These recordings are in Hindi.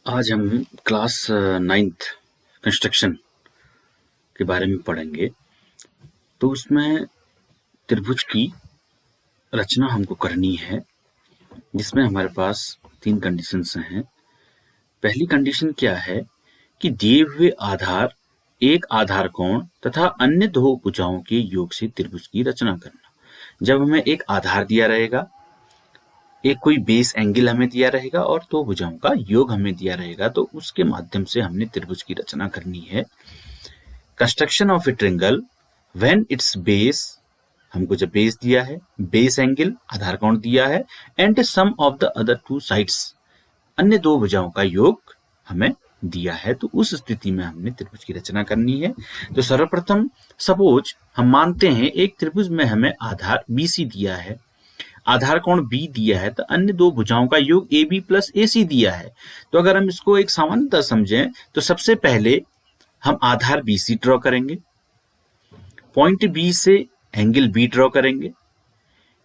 आज हम क्लास 9th कंस्ट्रक्शन के बारे में पढ़ेंगे। तो उसमें त्रिभुज की रचना हमको करनी है, जिसमें हमारे पास 3 कंडीशंस हैं। पहली कंडीशन क्या है कि दिए हुए आधार, एक आधार कोण तथा अन्य 2 भुजाओं के योग से त्रिभुज की रचना करना। जब हमें एक आधार दिया रहेगा, एक कोई बेस एंगल हमें दिया रहेगा और 2 भुजाओं का योग हमें दिया रहेगा, तो उसके माध्यम से हमने त्रिभुज की रचना करनी है। Construction of A triangle when it's base, हमको जब बेस दिया है, बेस एंगल आधार कोण दिया है, and sum of the other 2 sides, अन्य 2 भुजाओं का योग हमें दिया है, तो उस स्थिति में हमने त्रिभुज की रचना करनी है। तो सर्वप्रथम सपोज हम मानते हैं एक त्रिभुज में हमें आधार BC दिया है, आधार कोण B दिया है, तो अन्य 2 भुजाओं का योग AB प्लस AC दिया है। तो अगर हम इसको एक सामान्यतः समझें तो सबसे पहले हम आधार BC ड्रॉ करेंगे, पॉइंट B से एंगल B ड्रॉ करेंगे,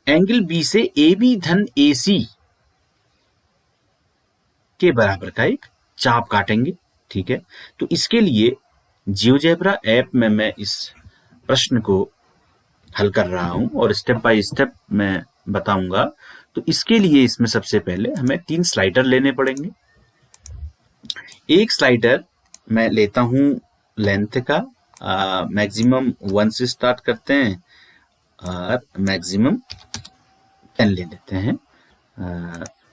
एंगल B से AB धन AC के बराबर का एक चाप काटेंगे। ठीक है, तो इसके लिए जियोजेब्रा ऐप में मैं इस प्रश्न को हल कर रहा हूं और स्टेप बाय स्टेप मैं बताऊंगा। तो इसके लिए इसमें सबसे पहले हमें 3 स्लाइडर लेने पड़ेंगे। एक स्लाइडर मैं लेता हूं लेंथ का, मैक्सिमम 1 से स्टार्ट करते हैं और मैक्सिमम 10 ले लेते हैं।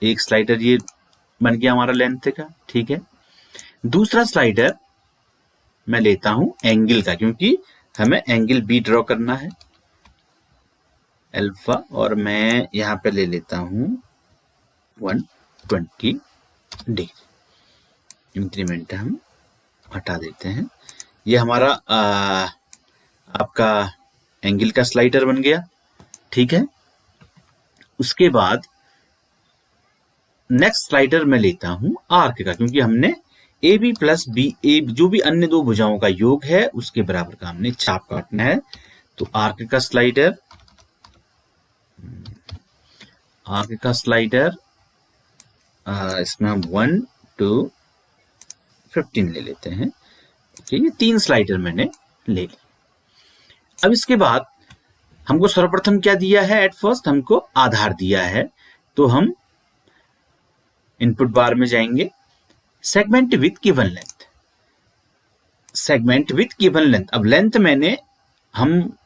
एक स्लाइडर ये बन गया हमारा लेंथ का। ठीक है, दूसरा स्लाइडर मैं लेता हूं एंगल का, क्योंकि हमें एंगल B ड्रॉ करना है, अल्फा, और मैं यहां पे ले लेता हूं 120 डिग्री। इंक्रीमेंट हम हटा देते हैं। ये हमारा आपका एंगल का स्लाइडर बन गया। ठीक है, उसके बाद नेक्स्ट स्लाइडर में लेता हूं आर्क का, क्योंकि हमने AB प्लस BA जो भी अन्य 2 भुजाओं का योग है उसके बराबर का हमने चाप काटना है। तो आर्क का स्लाइडर इसमें हम 1 to 15 ले लेते हैं। ओके, ये 3 स्लाइडर मैंने ले ली। अब इसके बाद हमको सर्वप्रथम क्या दिया है? एट फर्स्ट हमको आधार दिया है, तो हम इनपुट बार में जाएंगे, segment with given length, segment with given length. अब लेंथ मैंने हम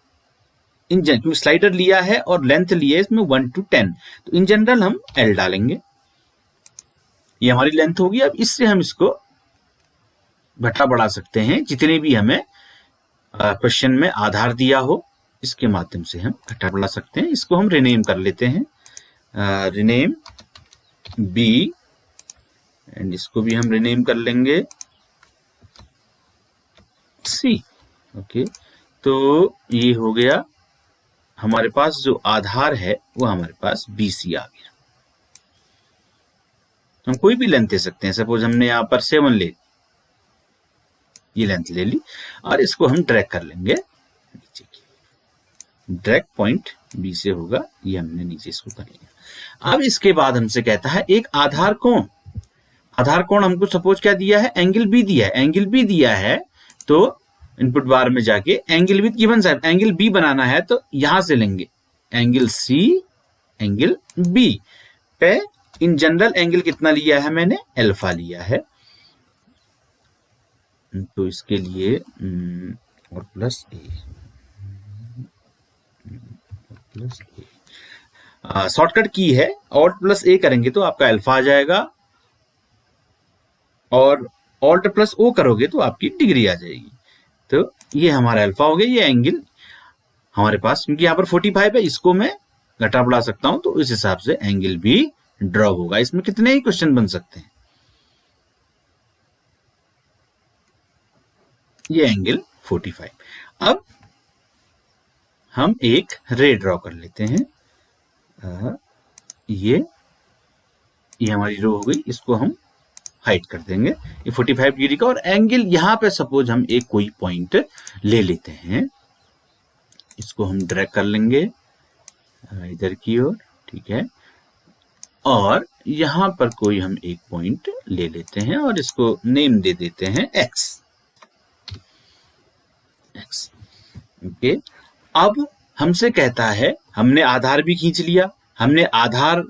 इन जनरल स्लाइडर लिया है और लेंथ लिया है इसमें 1 to 10, तो इन जनरल हम L डालेंगे। ये हमारी लेंथ होगी। अब इससे हम इसको घटा बढ़ा सकते हैं, जितने भी हमें क्वेश्चन में आधार दिया हो इसके माध्यम से हम घटा बढ़ा सकते हैं। इसको हम रिनेम कर लेते हैं, रिनेम B, एंड इसको भी हम रिनेम कर लेंगे C। ओके, तो ये हो गया हमारे पास जो आधार है वो हमारे पास BC आ गया। हम कोई भी लेंथ दे सकते हैं। सपोज हमने यहाँ पर 7 ले, ये लेंथ ले ली और इसको हम ड्रैग कर लेंगे नीचे की, ड्रैग पॉइंट B से होगा, ये हमने नीचे इसको कर लिया। अब इसके बाद हमसे कहता है एक आधार कोण, आधार कोण हमको सपोज क्या दिया है? एंगल B दिया है। एंगल B दिया है तो इनपुट बार में जाके angle with given side, angle B बनाना है तो यहां से लेंगे एंगल C, एंगल B पे इन जनरल एंगल कितना लिया है? मैंने अल्फा लिया है। तो इसके लिए और प्लस A, शॉर्टकट की है, ऑल्ट प्लस A करेंगे तो आपका अल्फा आ जाएगा, और ऑल्ट प्लस O करोगे तो आपकी डिग्री आ जाएगी। तो ये हमारा अल्फा हो गया। ये एंगल हमारे पास, क्योंकि यहाँ पर 45 है, इसको मैं घटा बढ़ा सकता हूं, तो इस हिसाब से एंगल भी ड्रॉ होगा। इसमें कितने ही क्वेश्चन बन सकते हैं। ये एंगल 45। अब हम एक रे ड्रॉ कर लेते हैं। ये हमारी रो हो गई, इसको हम हाइड कर देंगे, ये 45 डिग्री का। और एंगल यहां पे सपोज हम एक कोई पॉइंट ले लेते हैं, इसको हम ड्रैग कर लेंगे इधर की ओर। ठीक है, और यहां पर कोई हम एक पॉइंट ले लेते हैं और इसको नेम दे देते हैं x। ओके, अब हमसे कहता है, हमने आधार भी खींच लिया, हमने आधार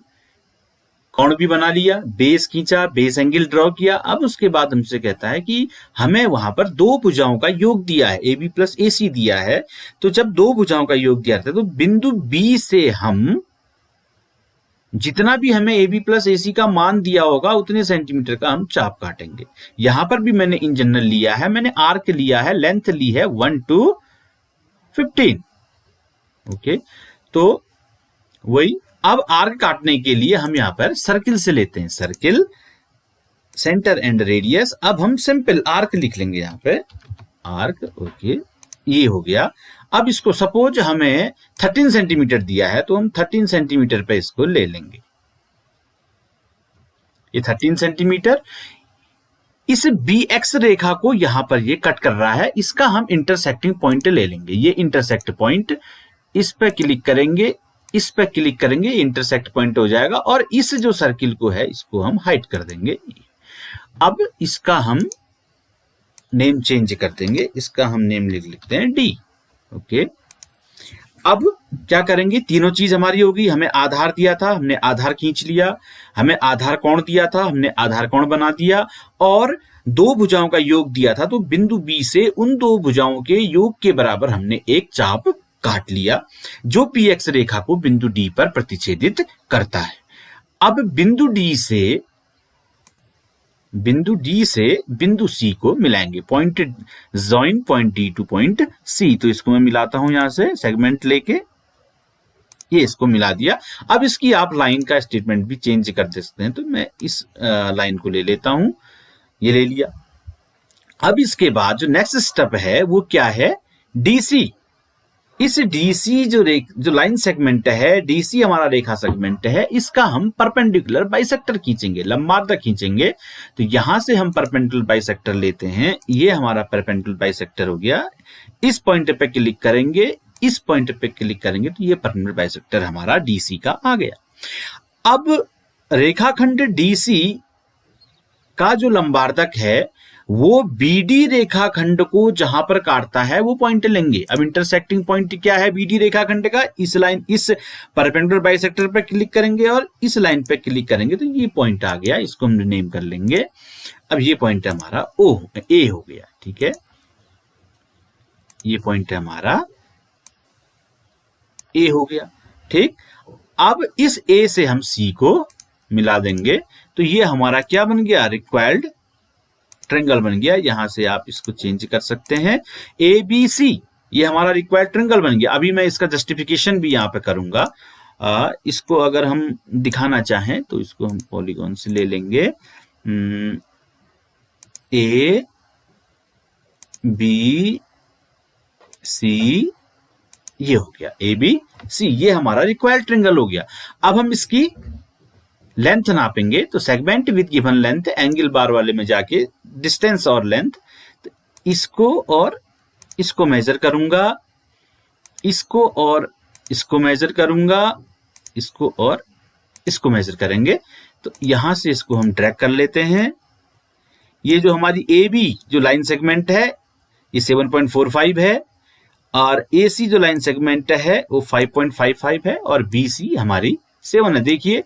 कोण भी बना लिया, बेस खींचा, बेस एंगल ड्रॉ किया। अब उसके बाद हमसे कहता है कि हमें वहां पर दो भुजाओं का योग दिया है, AB प्लस AC दिया है। तो जब दो भुजाओं का योग दिया था तो बिंदु B से हम जितना भी हमें AB प्लस AC का मान दिया होगा उतने सेंटीमीटर का हम चाप काटेंगे। यहां पर भी मैंने इन जनरल लिया है, मैंने आर्क लिया है, लेंथ ली है 1 to 15। ओके, तो वही अब आर्क काटने के लिए हम यहां पर सर्किल से लेते हैं, सर्किल, सेंटर एंड रेडियस। अब हम सिंपल आर्क लिख लेंगे यहां पे, आर्क। ओके, ये हो गया। अब इसको सपोज हमें 13 सेंटीमीटर दिया है तो हम 13 सेंटीमीटर पे इसको ले लेंगे। ये 13 सेंटीमीटर इस BX रेखा को यहां पर ये कट कर रहा है, इसका हम इंटरसेक्टिंग पॉइंट ले लेंगे। ये इंटरसेक्ट पॉइंट, इस पे क्लिक करेंगे, इस पे क्लिक करेंगे, इंटरसेक्ट पॉइंट हो जाएगा और इस जो सर्किल को है इसको हम हाइड कर देंगे। अब इसका हम नेम चेंज कर देंगे, इसका हम नेम लिख लेते हैं D। ओके, अब क्या करेंगे, तीनों चीज हमारी होगी। हमें आधार दिया था, हमने आधार खींच लिया, हमें आधार कोण दिया था, हमने आधार कोण बना दिया, और दो भुजाओं का योग दिया था। तो बिंदु B से उन दो भुजाओं के योग के बराबर हमने एक चाप काट लिया जो PX रेखा को बिंदु D पर प्रतिच्छेदित करता है। अब बिंदु D से बिंदु C को मिलाएंगे, point join point D two point C। तो इसको मैं मिलाता हूं यहां से सेगमेंट लेके, ये इसको मिला दिया। अब इसकी आप लाइन का स्टेटमेंट भी चेंज कर दे सकते हैं, तो मैं इस लाइन को ले लेता हूं, ये ले लिया। अब इसके बाद जो नेक्स्ट स्टेप है वो क्या है, DC। इस DC जो लाइन सेगमेंट है, DC हमारा रेखा सेगमेंट है, इसका हम परपेंडिकुलर बाइसेक्टर खींचेंगे, लंबार्धक खींचेंगे। तो यहां से हम परपेंडिकुलर बाइसेक्टर लेते हैं, ये हमारा परपेंडिकुलर बाइसेक्टर हो गया। इस पॉइंट पे क्लिक करेंगे, इस पॉइंट पे क्लिक करेंगे तो ये परपेंडिकुलर बाइसेक्टर हमारा DC का आ गया। अब रेखाखंड DC का जो लंबार्धक है वो BD रेखाखंड को जहां पर काटता है वो पॉइंट लेंगे। अब इंटरसेक्टिंग पॉइंट क्या है BD रेखाखंड का, इस लाइन, इस परपेंडिकुलर बाइसेक्टर पर क्लिक करेंगे और इस लाइन पे क्लिक करेंगे तो ये पॉइंट आ गया, इसको हम नेम कर लेंगे। अब ये पॉइंट हमारा A हो गया, ठीक है, ये पॉइंट हमारा A हो गया, ठीक। अब इस A से हम C को मिला देंगे तो ये हमारा क्या बन गया, रिक्वायर्ड ट्रायंगल बन गया। यहां से आप इसको चेंज कर सकते हैं, ABC, ये हमारा रिक्वायर्ड ट्रायंगल बन गया। अभी मैं इसका जस्टिफिकेशन भी यहां पे करूंगा। इसको अगर हम दिखाना चाहें तो इसको हम पॉलीगॉन से ले लेंगे, A B C, ये हो गया ABC, ये हमारा रिक्वायर्ड ट्रायंगल हो गया। अब हम इसकी लेंथ नापेंगे तो segment with given length, angle bar वाले में जाके डिस्टेंस और लेंथ, तो इसको और इसको मेजर करूंगा, इसको और इसको मेजर करूंगा, इसको और इसको मेजर करेंगे। तो यहां से इसको हम ड्रैग कर लेते हैं। ये जो हमारी AB जो लाइन सेगमेंट है ये 7.45 है और AC जो लाइन सेगमेंट है वो 5.55 है और BC हमारी 7 है। देखिए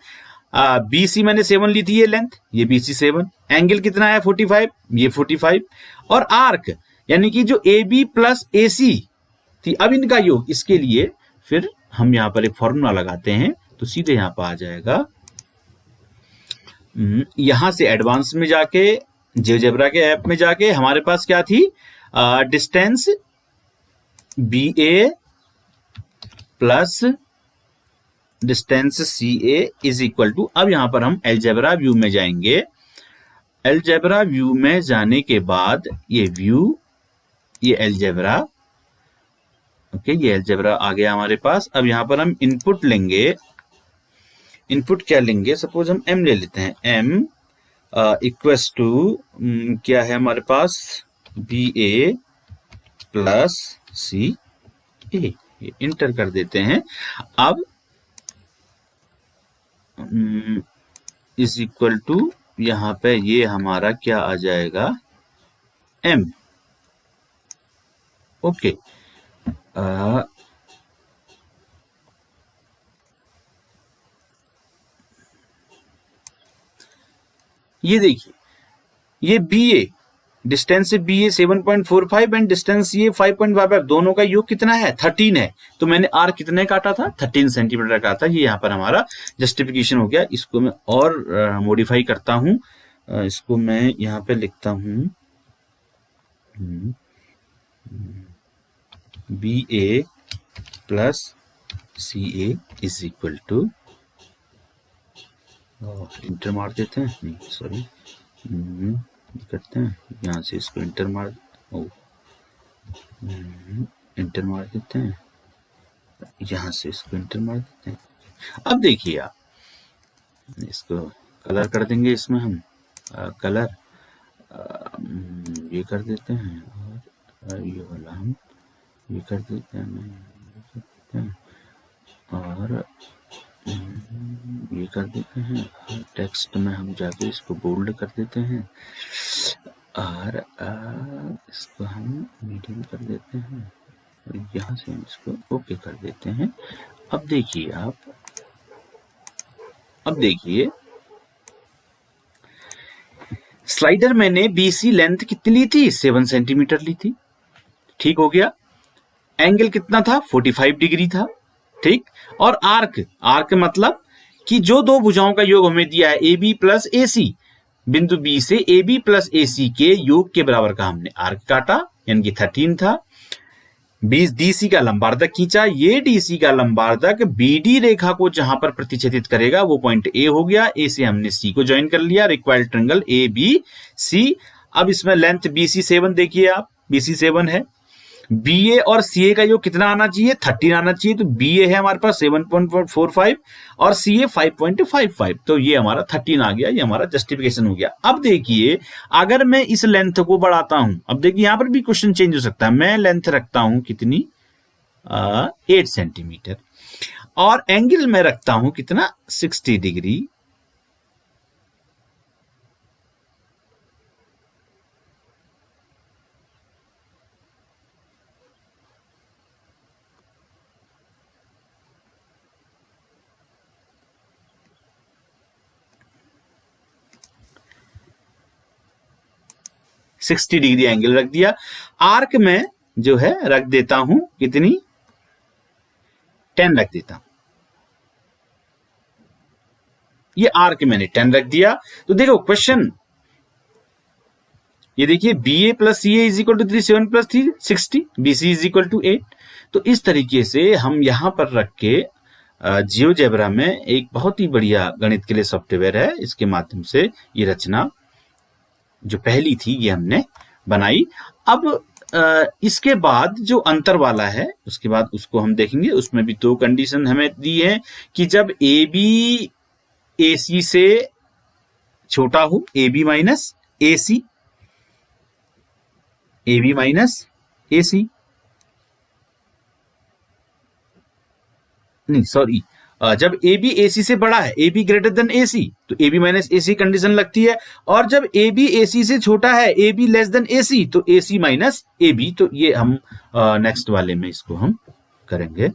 BC मैंने 7 ली थी, ये लेंथ, ये BC 7, एंगल कितना है 45, ये 45, और आर्क यानी कि जो AB प्लस AC थी, अब इनका योग, इसके लिए फिर हम यहां पर एक फॉर्मूला लगाते हैं तो सीधे यहां पर आ जाएगा। यहां से एडवांस में जाके, जियोजेब्रा के ऐप में जाके हमारे पास क्या थी, distance BA plus distance CA is equal to, अब यहां पर हम अलजेब्रा व्यू में जाएंगे। अलजेब्रा व्यू में जाने के बाद ये व्यू, ये अलजेब्रा, ओके, ये अलजेब्रा आ गया हमारे पास। अब यहां पर हम इनपुट लेंगे, इनपुट क्या लेंगे, सपोज हम M ले लेते हैं, M इक्वल्स टू क्या है हमारे पास, BA प्लस CA, ये इंटर कर देते हैं। अब इज इक्वल टू, यहां पे ये हमारा क्या आ जाएगा, m। ओके, ये देखिए, ये बी ए, डिस्टेंस से बी ए 7.45 एंड डिस्टेंस ये 5.55, दोनों का योग कितना है, 13 है। तो मैंने आर कितने काटा था, 13 सेंटीमीटर काटा। ये यहाँ पर हमारा जस्टिफिकेशन हो गया। इसको मैं और मॉडिफाई करता हूँ, इसको मैं यहाँ पे लिखता हूँ B A plus C A is equal to, enter मार देते हैं, नहीं सॉरी, करते हैं यहाँ से इसको इंटर मार, इंटर मार देते हैं, यहाँ से इसको इंटर मार देते हैं। अब देखिए आप, इसको कलर कर देंगे, इसमें हम कलर ये कर देते हैं, और ये वाला हम ये कर देते हैं, और ये कर देते हैं। टेक्स्ट में हम जाके इसको बोल्ड कर देते हैं, और इसको हम मीडियम कर देते हैं, और यहाँ से हम इसको ओके कर देते हैं। अब देखिए आप, अब देखिए स्लाइडर मैंने बीसी लेंथ कितनी ली थी, 7 सेंटीमीटर ली थी, ठीक हो गया। एंगल कितना था, 45 डिग्री था, ठीक। और आर्क मतलब कि जो दो भुजाओं का योग हमें दिया है ए बी प्लस ए सी, बिंदु बी से ए बी प्लस ए सी के योग के बराबर का हमने आर्क काटा, यानी कि 13 था। डीसी का लंबार्धक खींचा, ये डीसी का लंबार्धक बीडी रेखा को जहां पर प्रतिच्छेदित करेगा वो पॉइंट ए हो गया। ए से हमने सी को ज्वाइन कर लिया, required triangle A B C. अब इसमें लेंथ बीसी 7, देखिए आप, बीसी 7 है। बीए और सीए का योग कितना आना चाहिए, 13 आना चाहिए। तो बीए है हमारे पास 7.45 और सीए 5.55, तो ये हमारा 13 आ गया। ये हमारा जस्टिफिकेशन हो गया। अब देखिए, अगर मैं इस लेंथ को बढ़ाता हूं, अब देखिए यहां पर भी क्वेश्चन चेंज हो सकता है। मैं लेंथ रखता हूं कितनी, 8 सेंटीमीटर, और एंगल में रखता हूं कितना, 60 डिग्री। सिक्सटी डिग्री एंगल रख दिया। आर्क में जो है रख देता हूं कितनी, 10 रख देता हूं। ये आर्क मैंने 10 रख दिया। तो देखो क्वेश्चन, ये देखिए B A plus C A is equal to 3, 7 plus 3 60, B C is equal to 8। तो इस तरीके से हम यहां पर रख के जियोजेब्रा में एक बहुत ही बढ़िया गणित के लिए सॉफ्टवेयर है, इसके माध्यम से ये रचना जो पहली थी ये हमने बनाई। अब इसके बाद जो अंतर वाला है, उसके बाद उसको हम देखेंगे। उसमें भी 2 कंडीशन हमें दी है कि जब ए बी ए सी से छोटा हो, A B minus A C, A B minus A C, नहीं सॉरी, जब ए बी ए सी से बड़ा है, A B greater than A C, तो A B minus A C condition लगती है। और जब ए बी ए सी से छोटा है, A be less than A C, तो ए सी माइनस ए बी। तो ये हम नेक्स्ट वाले में इसको हम करेंगे।